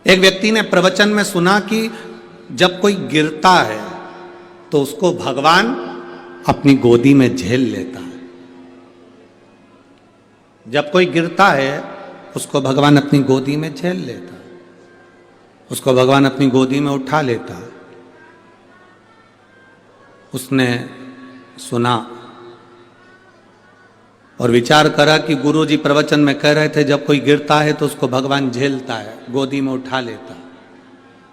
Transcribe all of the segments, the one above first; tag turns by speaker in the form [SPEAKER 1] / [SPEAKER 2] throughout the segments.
[SPEAKER 1] एक व्यक्ति ने प्रवचन में सुना कि जब कोई गिरता है तो उसको भगवान अपनी गोदी में झेल लेता है। जब कोई गिरता है उसको भगवान अपनी गोदी में झेल लेता है, उसको भगवान अपनी गोदी में उठा लेता है। उसने सुना और विचार करा कि गुरुजी प्रवचन में कह रहे थे जब कोई गिरता है तो उसको भगवान झेलता है, गोदी में उठा लेता है।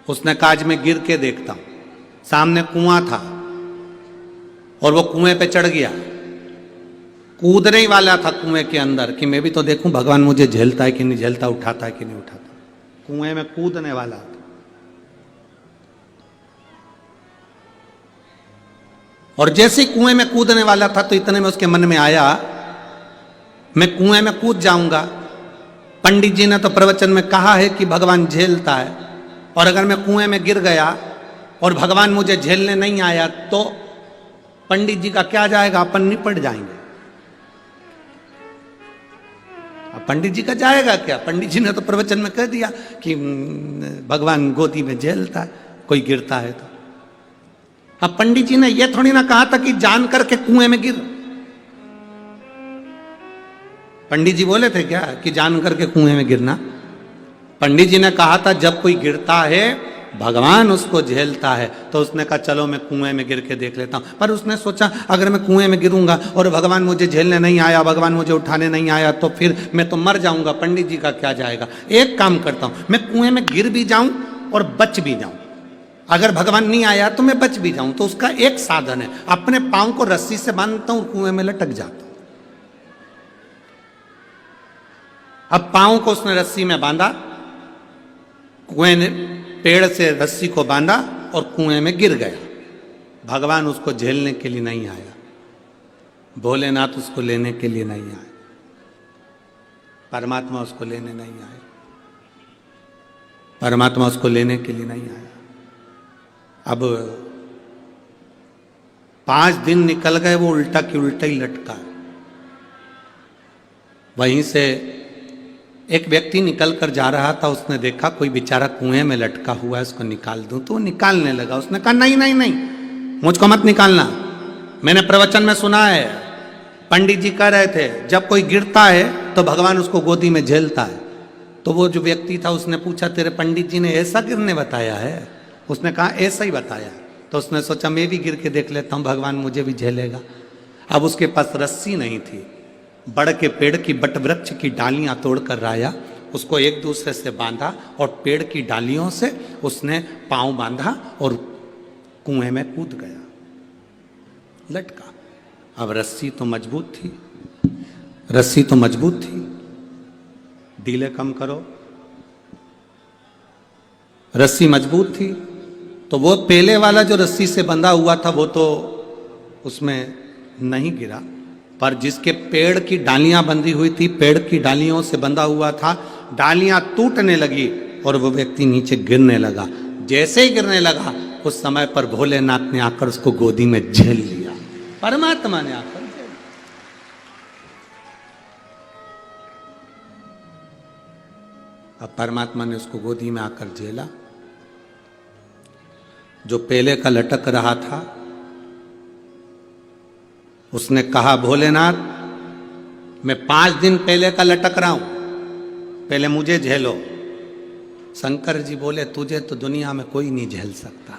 [SPEAKER 1] उसने कहा आज मैं गिर के देखता हूं। सामने कुआं था और वो कुएं पे चढ़ गया, कूदने ही वाला था कुएं के अंदर कि मैं भी तो देखूं भगवान मुझे झेलता है कि नहीं झेलता, उठाता है कि नहीं उठाता। कुएं में कूदने वाला था। और जैसे ही कुएं में कूदने वाला था तो इतने में उसके मन में आया मैं कुएं में कूद जाऊंगा। पंडित जी ने तो प्रवचन में कहा है कि भगवान झेलता है, और अगर मैं कुएं में गिर गया और भगवान मुझे झेलने नहीं आया तो पंडित जी का क्या जाएगा, अपन निपट जाएंगे। अब पंडित जी का जाएगा क्या? पंडित जी ने तो प्रवचन में कह दिया कि भगवान गोदी में झेलता है कोई गिरता है तो। अब पंडित जी ने यह थोड़ी ना कहा था कि जान करके कुएं में गिर। पंडित जी बोले थे क्या कि जान करके कुएं में गिरना? पंडित जी ने कहा था जब कोई गिरता है भगवान उसको झेलता है। तो उसने कहा चलो मैं कुएं में गिर के देख लेता हूं। पर उसने सोचा अगर मैं कुएं में गिरूंगा और भगवान मुझे झेलने नहीं आया, भगवान मुझे उठाने नहीं आया तो फिर मैं तो मर जाऊंगा, पंडित जी का क्या जाएगा। एक काम करता हूं, मैं कुएं में गिर भी जाऊं और बच भी जाऊं। अगर भगवान नहीं आया तो मैं बच भी जाऊं। तो उसका एक साधन है, अपने पांव को रस्सी से बांधता हूं, कुएं में लटक जाता हूं। अब पांव को उसने रस्सी में बांधा, कुएं ने पेड़ से रस्सी को बांधा और कुएं में गिर गया। भगवान उसको झेलने के लिए नहीं आया, भोलेनाथ उसको लेने के लिए नहीं आए, परमात्मा उसको लेने नहीं आए, परमात्मा उसको लेने के लिए नहीं आया। अब 5 दिन निकल गए, वो उल्टा की उल्टा ही लटका। वहीं से एक व्यक्ति निकल कर जा रहा था, उसने देखा कोई बेचारा कुएं में लटका हुआ है, उसको निकाल दूं। तो वो निकालने लगा। उसने कहा नहीं नहीं नहीं, मुझको मत निकालना। मैंने प्रवचन में सुना है, पंडित जी कह रहे थे जब कोई गिरता है तो भगवान उसको गोदी में झेलता है। तो वो जो व्यक्ति था उसने पूछा तेरे पंडित जी ने ऐसा गिरने बताया है? उसने कहा ऐसा ही बताया। तो उसने सोचा मैं भी गिर के देख लेता हूं, भगवान मुझे भी झेलेगा। अब उसके पास रस्सी नहीं थी, बड़ के पेड़ की बट वृक्ष की डालियां तोड़कर लाया, उसको एक दूसरे से बांधा और पेड़ की डालियों से उसने पांव बांधा और कुएं में कूद गया, लटका। अब रस्सी तो मजबूत थी, रस्सी तो मजबूत थी, ढीले कम करो। रस्सी मजबूत थी तो वो पहले वाला जो रस्सी से बंधा हुआ था वो तो उसमें नहीं गिरा, पर जिसके पेड़ की डालियां बंधी हुई थी, पेड़ की डालियों से बंधा हुआ था, डालियां टूटने लगी और वो व्यक्ति नीचे गिरने लगा। जैसे ही गिरने लगा उस समय पर भोलेनाथ ने आकर उसको गोदी में झेल लिया, परमात्मा ने आकर झेल। अब परमात्मा ने उसको गोदी में आकर झेला। जो पहले का लटक रहा था उसने कहा भोलेनाथ मैं 5 दिन पहले का लटक रहा हूं, पहले मुझे झेलो। शंकर जी बोले तुझे तो दुनिया में कोई नहीं झेल सकता।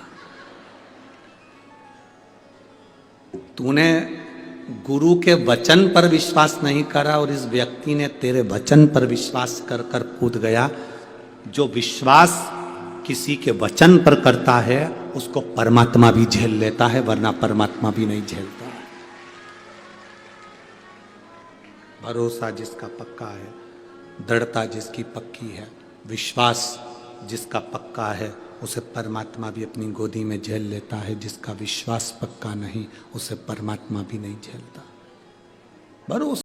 [SPEAKER 1] तूने गुरु के वचन पर विश्वास नहीं करा और इस व्यक्ति ने तेरे वचन पर विश्वास कर कर कूद गया। जो विश्वास किसी के वचन पर करता है उसको परमात्मा भी झेल लेता है, वरना परमात्मा भी नहीं झेलता। भरोसा जिसका पक्का है, दृढ़ता जिसकी पक्की है, विश्वास जिसका पक्का है, उसे परमात्मा भी अपनी गोदी में झेल लेता है। जिसका विश्वास पक्का नहीं उसे परमात्मा भी नहीं झेलता। भरोसा